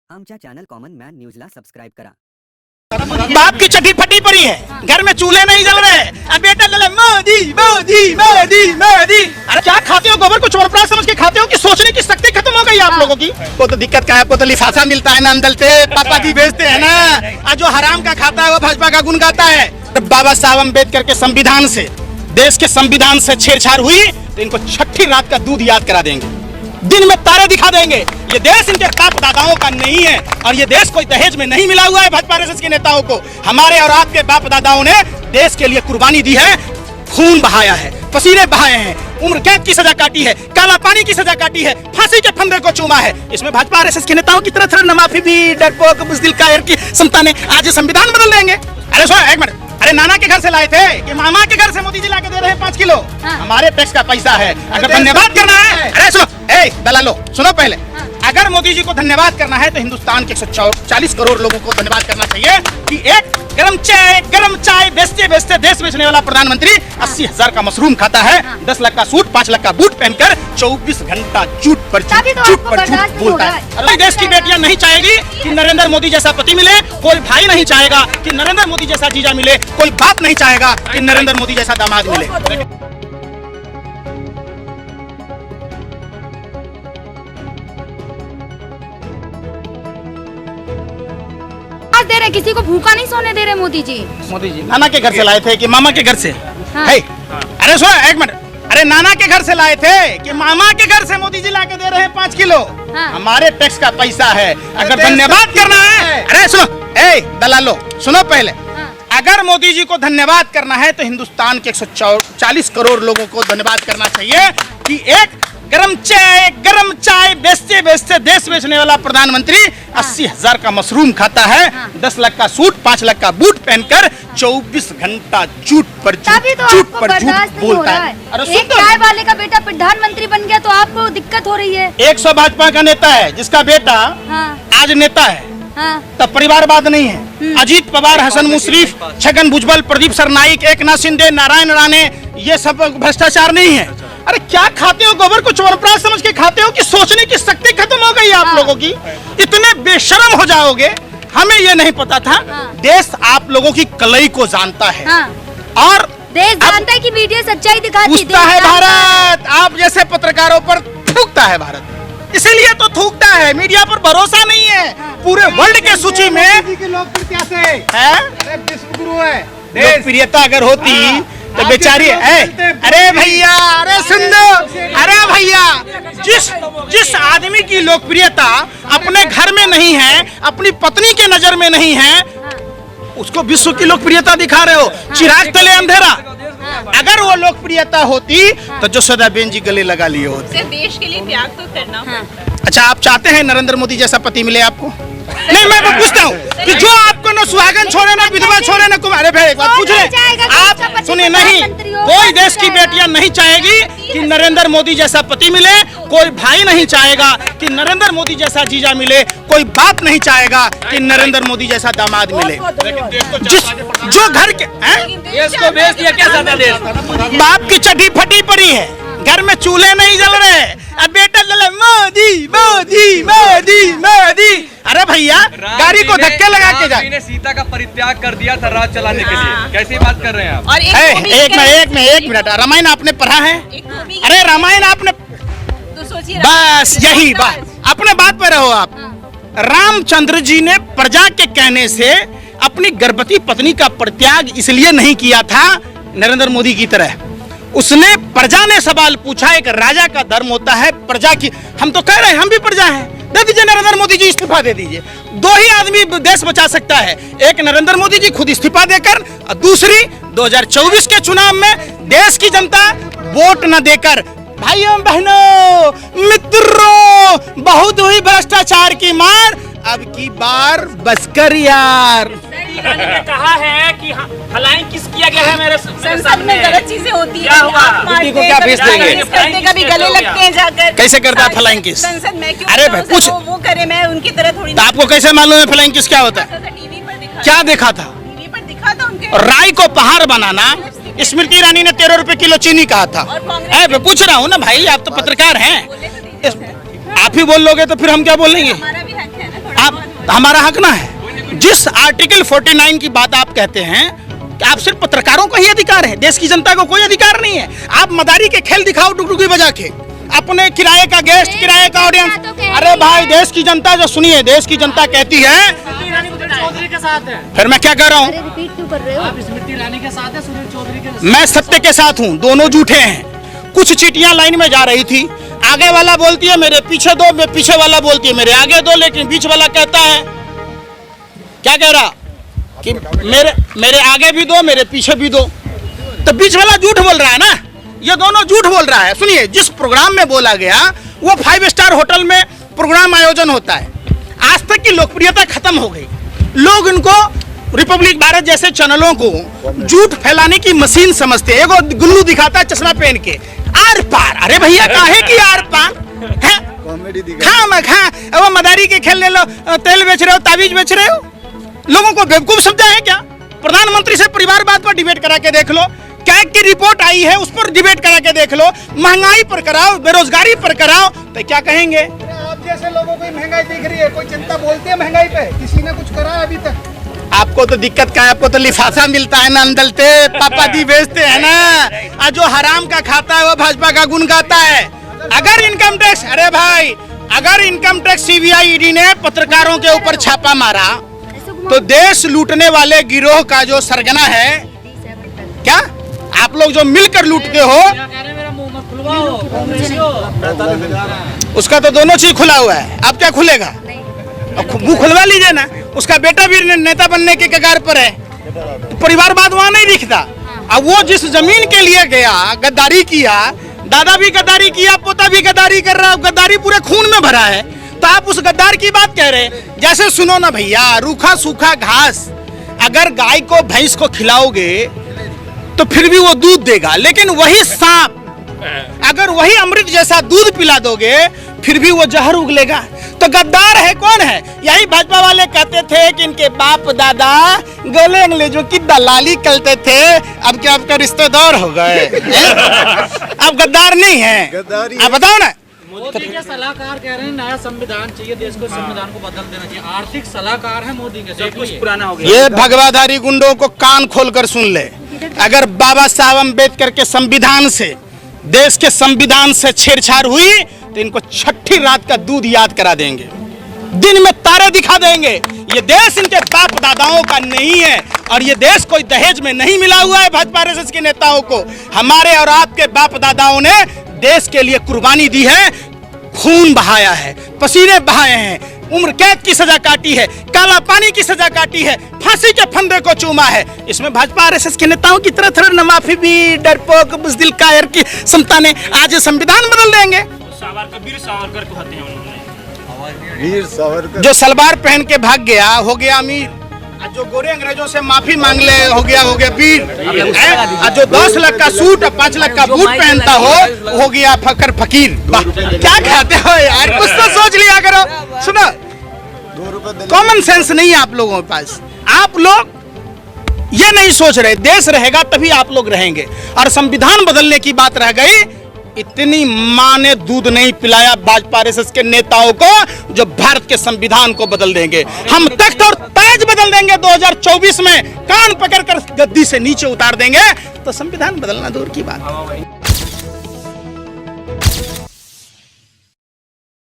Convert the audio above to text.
आमच्या channel common man न्यूजला subscribe करा। बाप की चड्डी फटी पड़ी है, घर में चूल्हे नहीं जल रहे, अब बेटा जले मोदी मोदी मोदी मोदी। अरे क्या खाते हो, गोबर को चोरप्राश समझ के खाते हो कि सोचने की शक्ति खत्म हो गई आप लोगों की? वो तो दिक्कत क्या है, आपको तो लिफाफा मिलता है ना, अंदर से पापा जी भेजते हैं ना, और जो हराम का खाता है वो भाजपा का गुण गाता है। बाबा साहब अम्बेडकर के संविधान से, देश के संविधान से छेड़छाड़ हुई तो इनको छठी रात का दूध याद करा देंगे, दिन में तारे दिखा देंगे। ये देश इनके बाप दादाओं का नहीं है और ये देश कोई दहेज में नहीं मिला हुआ है भाजपा आरएसएस के नेताओं को। हमारे और आपके बाप दादाओं ने देश के लिए कुर्बानी दी है, खून बहाया है, पसीने बहाए हैं, उम्र कैद की सजा काटी है, काला पानी की सजा काटी है, फांसी के फंदे को चूमा है। इसमें भाजपा आरएसएस के नेताओं की तरह न माफी भी डरपोक बुज़दिल कायर की समता ने आज संविधान बदल देंगे। अरे सुनो एक मिनट, अरे नाना के घर से लाए थे कि मामा के घर से मोदी जी लाके दे रहे हैं 5 किलो? हमारे टैक्स का पैसा है, अगर धन्यवाद करना है। अरे सुनो दलालो, सुनो पहले, अगर मोदी जी को धन्यवाद करना है तो हिंदुस्तान के 140 करोड़ लोगों को धन्यवाद करना चाहिए कि एक गरम चाय बेचते बेचते देश बेचने वाला प्रधानमंत्री 80,000 का मशरूम खाता है, 10 लाख का सूट 5 लाख का बूट पहनकर 24 घंटा झूठ पर झूठ बोलता है। अरे देश की बेटियां नहीं चाहेगी कि नरेंद्र मोदी जैसा पति मिले, कोई भाई नहीं चाहेगा कि नरेंद्र मोदी जैसा जीजा मिले, कोई बाप नहीं चाहेगा कि नरेंद्र मोदी जैसा दामाद मिले। दे रहे, किसी को भूखा नहीं सोने दे रहे मोदी जी। नाना के घर से लाए थे कि मामा के घर से? अरे सुनो एक मिनट, अरे नाना के घर से लाए थे कि मामा के घर से मोदी जी लाके दे रहे हैं 5 किलो? हमारे टैक्स का पैसा है, अगर धन्यवाद करना है। अरे सुनो दलालो, सुनो पहले, अगर मोदी जी को धन्यवाद करना है तो हिंदुस्तान के 140 करोड़ लोगों को धन्यवाद करना चाहिए कि एक गरम चाय बेचते बेचते देश बेचने वाला प्रधानमंत्री 80,000 का मशरूम खाता है, 10 लाख का सूट 5 लाख का बूट पहनकर 24 घंटा झूठ पर झूठ बोलता है। एक चाय वाले का बेटा प्रधानमंत्री बन गया तो आपको दिक्कत हो रही है। 100 भाजपा का नेता है जिसका बेटा आज नेता है, तब परिवारवाद नहीं है। अजीत पवार, हसन मुशरीफ, छगन भुजबल, प्रदीप सरनाइक, एकनाथ शिंदे, नारायण राणे, ये सब भ्रष्टाचार नहीं है। अरे क्या खाते हो, गोबर को चोरप्राश समझ के खाते हो कि सोचने की शक्ति खत्म हो गई आप लोगों की? इतने बेशर्म हो जाओगे, हमें ये नहीं पता था। देश आप लोगों की कलई को जानता है और देश जानता है कि मीडिया सच्चाई दिखाती है। भारत आप जैसे पत्रकारों पर थूकता है, भारत इसीलिए तो थूकता है, मीडिया पर भरोसा नहीं है। पूरे वर्ल्ड के सूची में लोकप्रियता से है, विश्वगुरु है। लोकप्रियता अगर होती तो बेचारी अरे भैया, अरे सुन लो, अरे भैया, जिस आदमी की लोकप्रियता अपने घर में नहीं है, अपनी पत्नी के नजर में नहीं है, उसको विश्व की लोकप्रियता दिखा रहे हो। चिराग तले अंधेरा। अगर वो लोकप्रियता होती तो जसोदाबेन जी गले लगा लिए होते। देश के लिए त्याग तो करना। अच्छा, आप चाहते हैं नरेंद्र मोदी जैसा पति मिले आपको? नहीं, मैं पूछता हूँ कि जो आपको न सुहागन छोड़े, न विधवा छोड़े, न कुमार। अरे भाई एक बात पूछ रहे आप, सुनिए, नहीं कोई देश की बेटियां नहीं चाहेगी कि नरेंद्र मोदी जैसा पति मिले, कोई भाई नहीं चाहेगा कि नरेंद्र मोदी जैसा जीजा मिले, कोई बाप नहीं चाहेगा कि नरेंद्र मोदी जैसा दामाद मिले। जो घर के देश को बेच दिया क्या ज्यादा देश? बाप की चड्डी फटी पड़ी है, घर में चूल्हे नहीं जल रहे, अब बेटा जले मोदी मोदी मोदी मोदी। अरे भैया, गाड़ी को धक्के लगा के जा। ने सीता का परित्याग कर दिया था राज चलाने के लिए, कैसी बात कर रहे हैं आप? और एक मिनट, रामायण आपने पढ़ा है? अरे रामायण आपने, बस यही बात, अपने बात पे रहो आप। रामचंद्र जी ने प्रजा के कहने से अपनी गर्भवती पत्नी का परित्याग इसलिए नहीं किया था नरेंद्र मोदी की तरह। उसने, प्रजा ने सवाल पूछा, एक राजा का धर्म होता है प्रजा की, हम तो कह रहे हैं हम भी प्रजा हैं, दे दीजिए नरेंद्र मोदी जी इस्तीफा दे दीजिए। 2 ही आदमी देश बचा सकता है, एक नरेंद्र मोदी जी खुद इस्तीफा देकर, और दूसरी 2024 के चुनाव में देश की जनता वोट न देकर। भाइयों बहनों मित्रों, बहुत हुई भ्रष्टाचार की मार, अब की बार बसकर यार। ने कहा है कि फलाइंग किस किया गया है मेरे संसद में गलत चीजें होती है, को क्या फीस देंगे? कभी गले लगते हैं जाकर। कैसे करता है फलाइंग किस? संसद में क्यों? अरे भाई पूछ, वो करे, मैं उनकी तरह थोड़ी। तो आपको कैसे मालूम है फलाइंग किस क्या होता है? टीवी पर दिखा। क्या देखा था? टीवी पर दिखा था उनके। राई को पहाड़ बनाना, स्मृति ईरानी ने 13 रुपए किलो चीनी कहा था। मैं पूछ रहा हूँ ना भाई, आप तो पत्रकार हैं, आप ही बोल लोगे तो फिर हम क्या बोलेंगे? हमारा भी हक है ना, थोड़ा आप तो हमारा हक ना है। जिस आर्टिकल 49 की बात आप कहते हैं कि आप सिर्फ पत्रकारों को ही अधिकार है, देश की जनता को कोई अधिकार नहीं है। आप मदारी के खेल दिखाओ डुगडुगी बजा के, अपने किराए का गेस्ट, किराए का ऑडियंस। अरे भाई, देश की जनता जो सुनिए, देश की जनता कहती है, चौधरी के साथ है। फिर मैं क्या कह रहा हूँ, रिपीट क्यों कर रहे हो? आप स्मृति ईरानी के साथ है, सुनील चौधरी के साथ। मैं सत्य के साथ हूँ, दोनों झूठे हैं। कुछ चीटियां लाइन में जा रही थी, आगे वाला बोलती है मेरे पीछे दो, मैं पीछे वाला बोलती है मेरे आगे दो, लेकिन बीच वाला कहता है, क्या कह रहा कि मेरे आगे भी दो, मेरे पीछे भी दो। तो बीच वाला झूठ बोल रहा है ना, ये दोनों झूठ बोल रहा है। सुनिए, जिस प्रोग्राम में बोला गया वो 5 स्टार होटल में प्रोग्राम आयोजन होता है। आज तक की लोकप्रियता खत्म हो गई। लोग इनको रिपब्लिक भारत जैसे चैनलों को झूठ फैलाने की मशीन समझते हैं। एगो गुल्लू दिखाता है चश्मा पहन के, आर पार। अरे भैया, काहे की आर पार है? खा वो मदारी के खेल ले लो, तेल बेच रहे हो, ताबीज बेच रहे हो, लोगों को बेवकूफ समझा है क्या? प्रधानमंत्री से परिवारवाद पर डिबेट करा के देख लो, कैग की रिपोर्ट आई है उस पर डिबेट करा के देख लो, महंगाई पर कराओ, बेरोजगारी पर कराओ, तो क्या कहेंगे? आप जैसे लोगों को महंगाई दिख रही है, कोई चिंता बोलती है महंगाई पे? किसी ने कुछ करा है अभी तक? आपको तो दिक्कत क्या है, आपको तो लिफाफा मिलता है ना, अंदलते पापा दी बेचते हैं ना। और जो हराम का खाता है वो भाजपा का गुण गाता है। अगर इनकम टैक्स, अरे भाई, अगर इनकम टैक्स सीबीआई ईडी ने पत्रकारों के ऊपर छापा मारा तो देश लूटने वाले गिरोह का जो सरगना है, क्या आप लोग जो मिलकर लूटते हो, उसका तो दोनों चीज खुला हुआ है। अब क्या खुलेगा? मुंह खुलवा लीजिए ना। उसका बेटा भी नेता बनने के कगार पर है, परिवारवाद वहां नहीं दिखता। अब वो जिस जमीन के लिए गया, गद्दारी किया, दादा भी गद्दारी किया, पोता भी गद्दारी कर रहा है, गद्दारी पूरे खून में भरा है, तो आप उस गद्दार की बात कह रहे हैं। जैसे सुनो ना भैया, रूखा सूखा घास अगर गाय को भैंस को खिलाओगे तो फिर भी वो दूध देगा, लेकिन वही सांप अगर वही अमृत जैसा दूध पिला दोगे फिर भी वो जहर उगलेगा। तो गद्दार है कौन है? यही भाजपा वाले कहते थे कि इनके बाप दादा गले अंग्रेजों की दलाली करते थे, अब क्या आपका रिश्तेदार हो गए? अब गद्दार नहीं है, आप बताओ ना। मोदी के सलाहकार कह रहे हैं नया संविधान चाहिए, देश को संविधान को बदल देना चाहिए। आर्थिक सलाहकार है मोदी के, सब कुछ पुराना हो गया। ये भगवाधारी गुंडों को कान खोलकर सुन ले, अगर बाबा साहब अम्बेडकर के संविधान से, देश के संविधान से छेड़छाड़ हुई तो इनको छठी रात का दूध याद करा देंगे, दिन में तारे दिखा देंगे। ये देश इनके बाप दादाओं का नहीं है और ये देश कोई दहेज में नहीं मिला हुआ है भाजपा आरएसएस के नेताओं को। हमारे और आपके बाप दादाओं ने देश के लिए कुर्बानी दी है, खून बहाया है, पसीने बहाए हैं, उम्र कैद की सजा काटी है, काला पानी की सजा काटी है, फांसी के फंदे को चूमा है। इसमें भाजपा आरएसएस के नेताओं की तरह तरह माफी भी डरपोक बुज़दिल कायर की समता ने आज संविधान बदल देंगे। वीर सावरकर को हत्या उन्होंने, वीर सावरकर जो सलवार पहन के भाग गया हो गया अमीर, जो गोरे अंग्रेजों से माफी मांग ले हो गया वीर, जो 10 लाख का सूट और 5 लाख का बूट पहनता हो गया फकर फकीर। क्या कहते हो यार, कुछ तो सोच लिया करो। सुनो, कॉमन सेंस नहीं है आप लोगों के पास। आप लोग ये नहीं सोच रहे देश रहेगा तभी आप लोग रहेंगे, और संविधान बदलने की बात रह गई। इतनी मां ने दूध नहीं पिलाया भाजपा आरएसएस के नेताओं को जो भारत के संविधान को बदल देंगे। हम तख्त और ताज बदल देंगे 2024 में, कान पकड़कर गद्दी से नीचे उतार देंगे, तो संविधान बदलना दूर की बात।